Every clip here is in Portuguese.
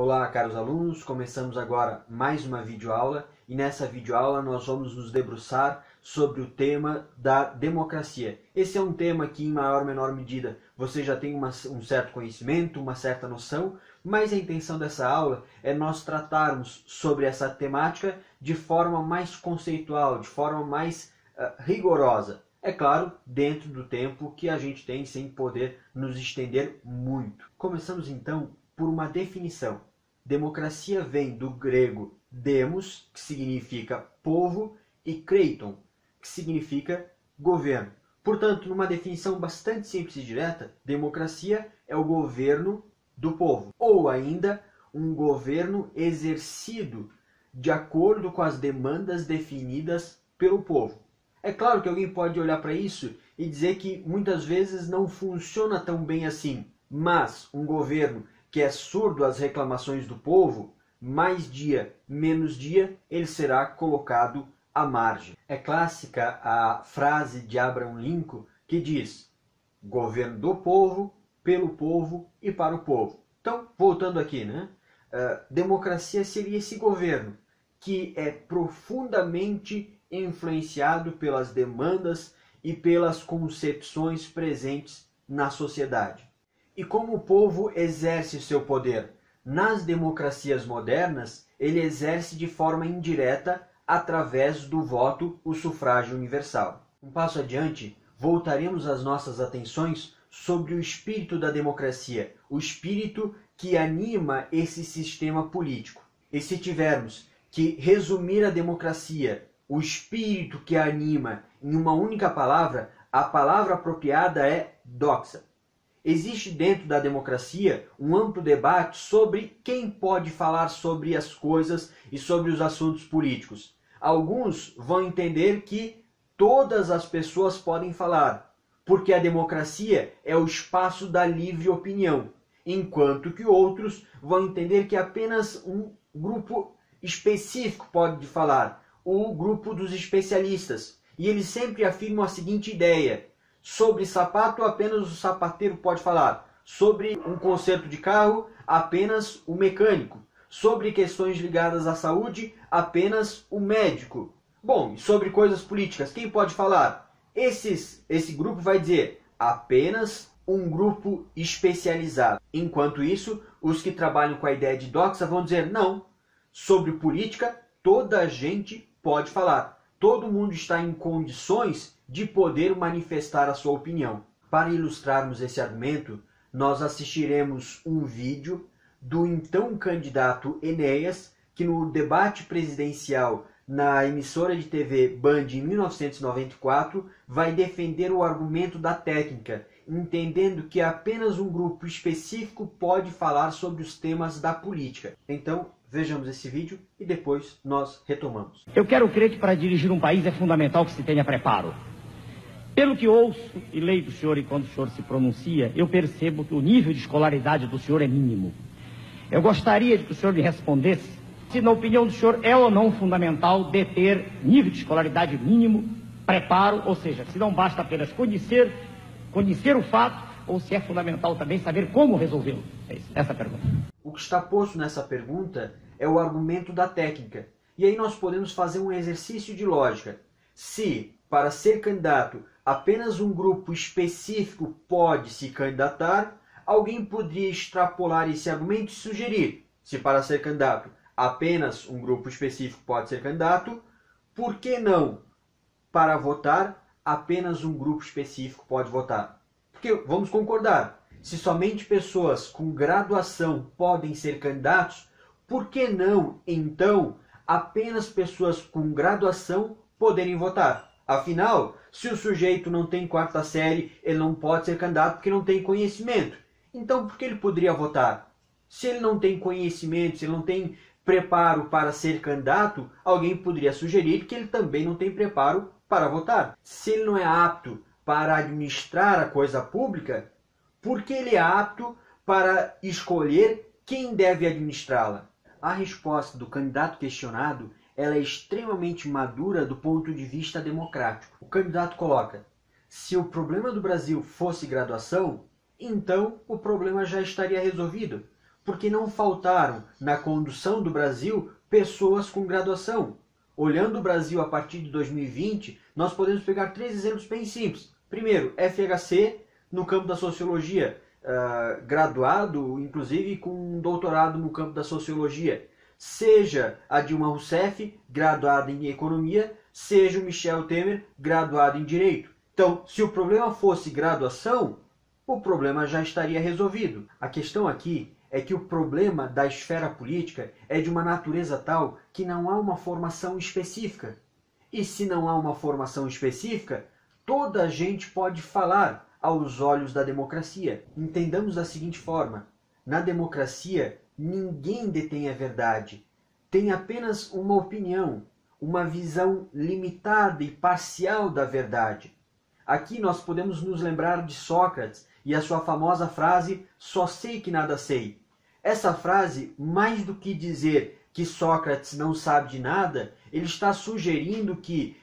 Olá, caros alunos, começamos agora mais uma videoaula e nessa videoaula nós vamos nos debruçar sobre o tema da democracia. Esse é um tema que em maior ou menor medida você já tem um certo conhecimento, uma certa noção, mas a intenção dessa aula é nós tratarmos sobre essa temática de forma mais conceitual, de forma mais rigorosa. É claro, dentro do tempo que a gente tem sem poder nos estender muito. Começamos então por uma definição. Democracia vem do grego demos, que significa povo, e kreiton, que significa governo. Portanto, numa definição bastante simples e direta, democracia é o governo do povo, ou ainda um governo exercido de acordo com as demandas definidas pelo povo. É claro que alguém pode olhar para isso e dizer que muitas vezes não funciona tão bem assim, mas um governo que é surdo às reclamações do povo, mais dia, menos dia, ele será colocado à margem. É clássica a frase de Abraham Lincoln que diz: governo do povo, pelo povo e para o povo. Então, voltando aqui, democracia seria esse governo que é profundamente influenciado pelas demandas e pelas concepções presentes na sociedade. E como o povo exerce seu poder? Nas democracias modernas, ele exerce de forma indireta através do voto, o sufrágio universal. Um passo adiante, voltaremos as nossas atenções sobre o espírito da democracia, o espírito que anima esse sistema político. E se tivermos que resumir a democracia, o espírito que a anima, em uma única palavra, a palavra apropriada é doxa. Existe dentro da democracia um amplo debate sobre quem pode falar sobre as coisas e sobre os assuntos políticos. Alguns vão entender que todas as pessoas podem falar, porque a democracia é o espaço da livre opinião, enquanto que outros vão entender que apenas um grupo específico pode falar, o grupo dos especialistas. E eles sempre afirmam a seguinte ideia: sobre sapato, apenas o sapateiro pode falar. Sobre um conserto de carro, apenas o mecânico. Sobre questões ligadas à saúde, apenas o médico. Bom, e sobre coisas políticas, quem pode falar? Esse grupo vai dizer apenas um grupo especializado. Enquanto isso, os que trabalham com a ideia de doxa vão dizer não. Sobre política, toda a gente pode falar. Todo mundo está em condições de poder manifestar a sua opinião. Para ilustrarmos esse argumento, nós assistiremos um vídeo do então candidato Enéas, que no debate presidencial na emissora de TV Band em 1994 vai defender o argumento da técnica, entendendo que apenas um grupo específico pode falar sobre os temas da política. Então, vejamos esse vídeo e depois nós retomamos. Eu quero crer que para dirigir um país é fundamental que se tenha preparo. Pelo que ouço e leio do senhor e quando o senhor se pronuncia, eu percebo que o nível de escolaridade do senhor é mínimo. Eu gostaria de que o senhor me respondesse se, na opinião do senhor, é ou não fundamental deter nível de escolaridade mínimo, preparo, ou seja, se não basta apenas conhecer o fato, ou se é fundamental também saber como resolvê-lo. É isso, essa pergunta. O que está posto nessa pergunta é o argumento da técnica. E aí nós podemos fazer um exercício de lógica. Se, para ser candidato, apenas um grupo específico pode se candidatar, alguém poderia extrapolar esse argumento e sugerir: se para ser candidato apenas um grupo específico pode ser candidato, por que não, para votar, apenas um grupo específico pode votar? Porque, vamos concordar, se somente pessoas com graduação podem ser candidatos, por que não, então, apenas pessoas com graduação poderem votar? Afinal, se o sujeito não tem quarta série, ele não pode ser candidato porque não tem conhecimento. Então, por que ele poderia votar? Se ele não tem conhecimento, se ele não tem preparo para ser candidato, alguém poderia sugerir que ele também não tem preparo para votar. Se ele não é apto para administrar a coisa pública, por que ele é apto para escolher quem deve administrá-la? A resposta do candidato questionado ela é extremamente madura do ponto de vista democrático. O candidato coloca: se o problema do Brasil fosse graduação, então o problema já estaria resolvido. Porque não faltaram na condução do Brasil pessoas com graduação. Olhando o Brasil a partir de 2020, nós podemos pegar 3 exemplos bem simples. Primeiro, FHC, no campo da sociologia, graduado, inclusive com um doutorado no campo da sociologia. Seja a Dilma Rousseff, graduada em economia, seja o Michel Temer, graduado em direito. Então, se o problema fosse graduação, o problema já estaria resolvido. A questão aqui é que o problema da esfera política é de uma natureza tal que não há uma formação específica. E se não há uma formação específica, toda a gente pode falar aos olhos da democracia. Entendamos da seguinte forma: na democracia, ninguém detém a verdade. Tem apenas uma opinião, uma visão limitada e parcial da verdade. Aqui nós podemos nos lembrar de Sócrates e a sua famosa frase, só sei que nada sei. Essa frase, mais do que dizer que Sócrates não sabe de nada, ele está sugerindo que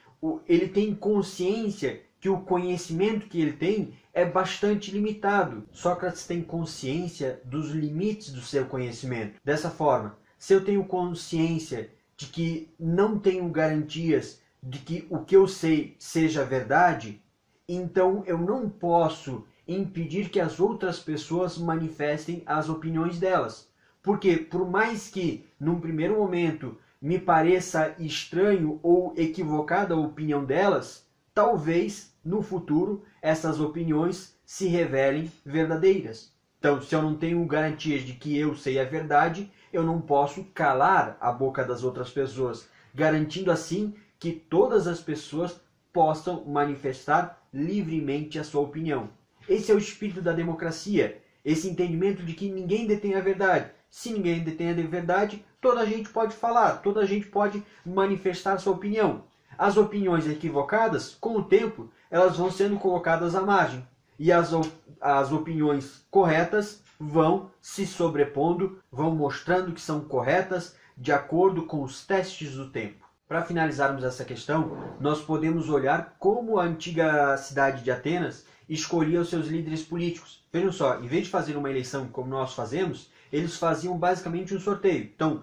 ele tem consciência que o conhecimento que ele tem é bastante limitado. Sócrates tem consciência dos limites do seu conhecimento. Dessa forma, se eu tenho consciência de que não tenho garantias de que o que eu sei seja verdade, então eu não posso impedir que as outras pessoas manifestem as opiniões delas. Porque, por mais que, num primeiro momento, me pareça estranho ou equivocada a opinião delas, talvez, no futuro, essas opiniões se revelem verdadeiras. Então, se eu não tenho garantias de que eu sei a verdade, eu não posso calar a boca das outras pessoas, garantindo assim que todas as pessoas possam manifestar livremente a sua opinião. Esse é o espírito da democracia, esse entendimento de que ninguém detém a verdade. Se ninguém detém a verdade, toda a gente pode falar, toda a gente pode manifestar sua opinião. As opiniões equivocadas, com o tempo, elas vão sendo colocadas à margem. E as opiniões corretas vão se sobrepondo, vão mostrando que são corretas de acordo com os testes do tempo. Para finalizarmos essa questão, nós podemos olhar como a antiga cidade de Atenas escolhia os seus líderes políticos. Vejam só, em vez de fazer uma eleição como nós fazemos, eles faziam basicamente um sorteio. Então,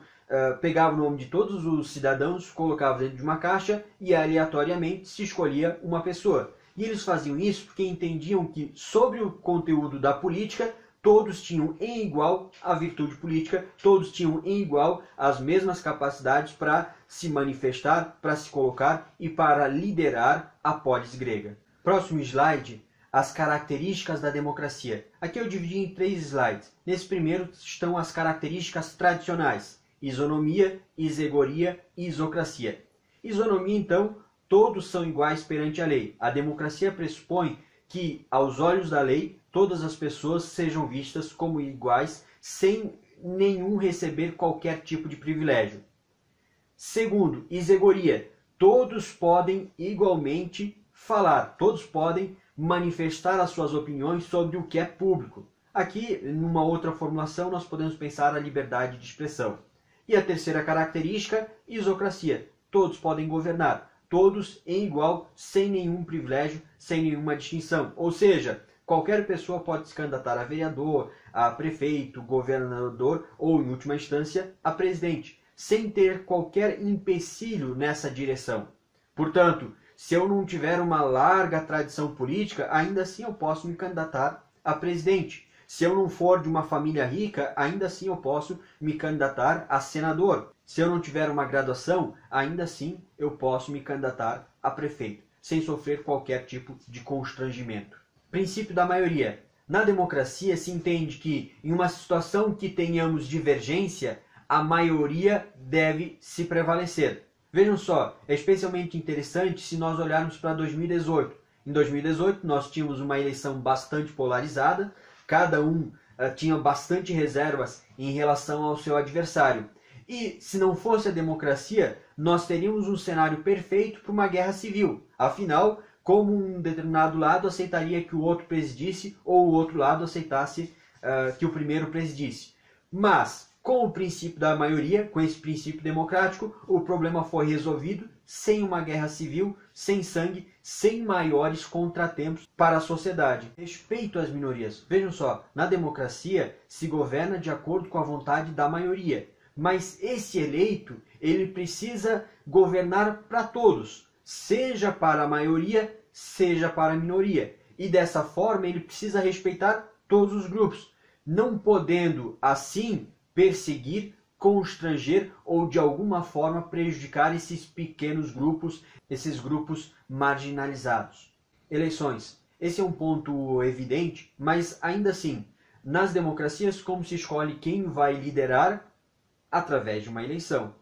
pegavam o nome de todos os cidadãos, colocavam dentro de uma caixa e aleatoriamente se escolhia uma pessoa. E eles faziam isso porque entendiam que sobre o conteúdo da política, todos tinham em igual a virtude política, todos tinham em igual as mesmas capacidades para se manifestar, para se colocar e para liderar a polis grega. Próximo slide, as características da democracia. Aqui eu dividi em 3 slides. Nesse primeiro estão as características tradicionais: isonomia, isegoria e isocracia. Isonomia, então, todos são iguais perante a lei. A democracia pressupõe que, aos olhos da lei, todas as pessoas sejam vistas como iguais, sem nenhum receber qualquer tipo de privilégio. Segundo, isegoria. Todos podem igualmente falar, todos podem manifestar as suas opiniões sobre o que é público. Aqui, numa outra formulação, nós podemos pensar a liberdade de expressão. E a terceira característica, isocracia. Todos podem governar, todos em igual, sem nenhum privilégio, sem nenhuma distinção. Ou seja, qualquer pessoa pode se candidatar a vereador, a prefeito, governador ou, em última instância, a presidente, sem ter qualquer empecilho nessa direção. Portanto, se eu não tiver uma larga tradição política, ainda assim eu posso me candidatar a presidente. Se eu não for de uma família rica, ainda assim eu posso me candidatar a senador. Se eu não tiver uma graduação, ainda assim eu posso me candidatar a prefeito, sem sofrer qualquer tipo de constrangimento. Princípio da maioria. Na democracia se entende que, em uma situação que tenhamos divergência, a maioria deve se prevalecer. Vejam só, é especialmente interessante se nós olharmos para 2018. Em 2018 nós tínhamos uma eleição bastante polarizada, cada um tinha bastante reservas em relação ao seu adversário. E se não fosse a democracia, nós teríamos um cenário perfeito para uma guerra civil. Afinal, como um determinado lado aceitaria que o outro presidisse ou o outro lado aceitasse que o primeiro presidisse. Mas, com o princípio da maioria, com esse princípio democrático, o problema foi resolvido sem uma guerra civil, sem sangue, sem maiores contratempos para a sociedade. Respeito às minorias. Vejam só, na democracia se governa de acordo com a vontade da maioria, mas esse eleito, ele precisa governar para todos, seja para a maioria, seja para a minoria. E dessa forma ele precisa respeitar todos os grupos, não podendo assim perseguir, constranger ou de alguma forma prejudicar esses pequenos grupos, esses grupos marginalizados. Eleições. Esse é um ponto evidente, mas ainda assim, nas democracias, como se escolhe quem vai liderar? Através de uma eleição.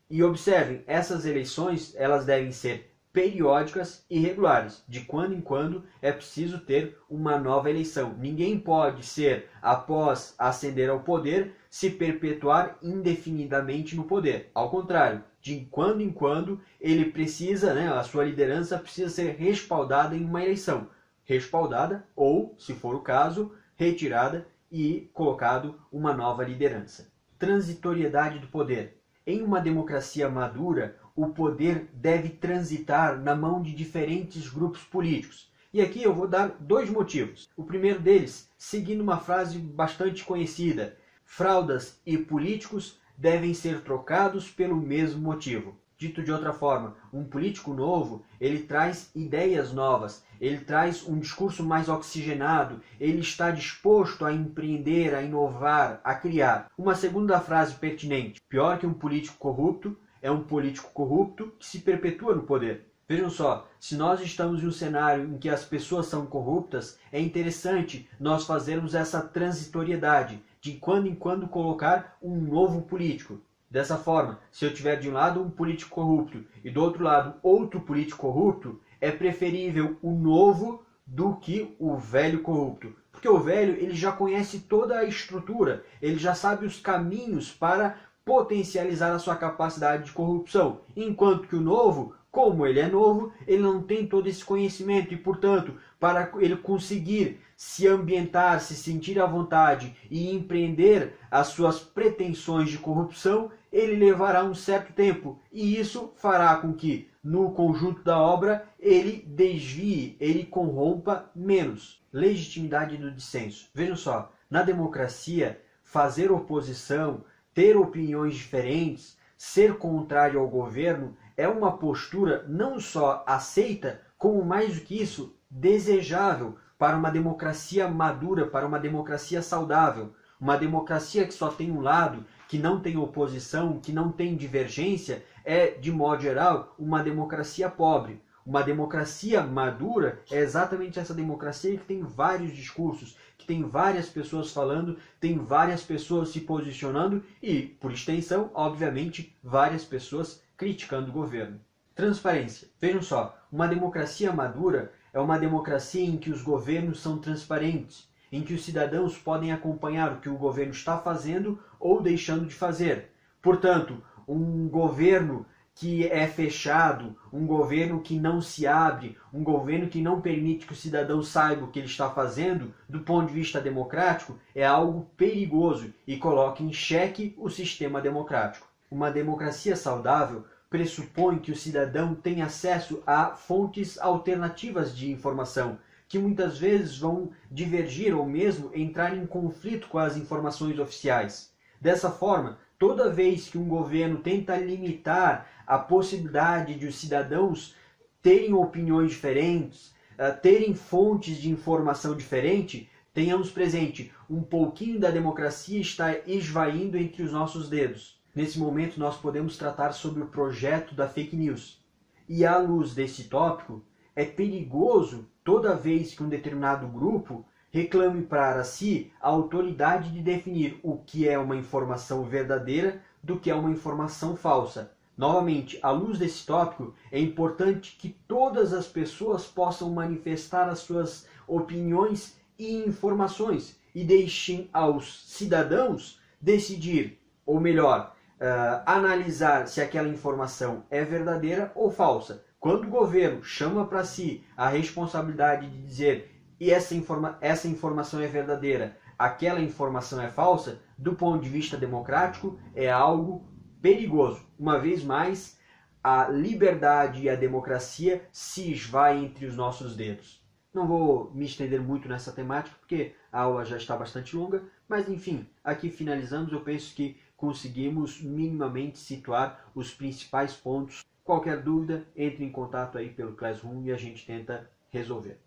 E observem, essas eleições elas devem ser periódicas e regulares. De quando em quando é preciso ter uma nova eleição. Ninguém pode ser, após ascender ao poder, se perpetuar indefinidamente no poder. Ao contrário, de quando em quando ele precisa, a sua liderança precisa ser respaldada em uma eleição. Respaldada ou, se for o caso, retirada e colocado uma nova liderança. Transitoriedade do poder. Em uma democracia madura, o poder deve transitar na mão de diferentes grupos políticos. E aqui eu vou dar dois motivos. O primeiro deles, seguindo uma frase bastante conhecida: fraudas e políticos devem ser trocados pelo mesmo motivo. Dito de outra forma, um político novo, ele traz ideias novas, ele traz um discurso mais oxigenado, ele está disposto a empreender, a inovar, a criar. Uma segunda frase pertinente: pior que um político corrupto é um político corrupto que se perpetua no poder. Vejam só, se nós estamos em um cenário em que as pessoas são corruptas, é interessante nós fazermos essa transitoriedade, de quando em quando colocar um novo político. Dessa forma, se eu tiver de um lado um político corrupto e do outro lado outro político corrupto, é preferível o novo do que o velho corrupto. Porque o velho ele já conhece toda a estrutura, ele já sabe os caminhos para potencializar a sua capacidade de corrupção. Enquanto que o novo, como ele é novo, ele não tem todo esse conhecimento e, portanto, para ele conseguir se ambientar, se sentir à vontade e empreender as suas pretensões de corrupção, ele levará um certo tempo. E isso fará com que, no conjunto da obra, ele desvie, ele corrompa menos. Legitimidade do dissenso. Vejam só, na democracia, fazer oposição, ter opiniões diferentes, ser contrário ao governo, é uma postura não só aceita, como mais do que isso, desejável para uma democracia madura, para uma democracia saudável. Uma democracia que só tem um lado, que não tem oposição, que não tem divergência, é, de modo geral, uma democracia pobre. Uma democracia madura é exatamente essa democracia que tem vários discursos, que tem várias pessoas falando, tem várias pessoas se posicionando e, por extensão, obviamente, várias pessoas criticando o governo. Transparência. Vejam só, uma democracia madura é uma democracia em que os governos são transparentes, em que os cidadãos podem acompanhar o que o governo está fazendo ou deixando de fazer. Portanto, um governo que é fechado, um governo que não se abre, um governo que não permite que o cidadão saiba o que ele está fazendo, do ponto de vista democrático, é algo perigoso e coloca em xeque o sistema democrático. Uma democracia saudável pressupõe que o cidadão tem acesso a fontes alternativas de informação, que muitas vezes vão divergir ou mesmo entrar em conflito com as informações oficiais. Dessa forma, toda vez que um governo tenta limitar a possibilidade de os cidadãos terem opiniões diferentes, terem fontes de informação diferente, tenhamos presente, um pouquinho da democracia está esvaindo entre os nossos dedos. Nesse momento nós podemos tratar sobre o projeto da fake news. E à luz desse tópico, é perigoso toda vez que um determinado grupo reclame para si a autoridade de definir o que é uma informação verdadeira do que é uma informação falsa. Novamente, à luz desse tópico, é importante que todas as pessoas possam manifestar as suas opiniões e informações e deixem aos cidadãos decidir, ou melhor, analisar se aquela informação é verdadeira ou falsa. Quando o governo chama para si a responsabilidade de dizer e essa informação é verdadeira, aquela informação é falsa, do ponto de vista democrático, é algo perigoso. Uma vez mais, a liberdade e a democracia se esvaem entre os nossos dedos. Não vou me estender muito nessa temática, porque a aula já está bastante longa, mas enfim, aqui finalizamos. Eu penso que conseguimos minimamente situar os principais pontos. Qualquer dúvida, entre em contato aí pelo Classroom e a gente tenta resolver.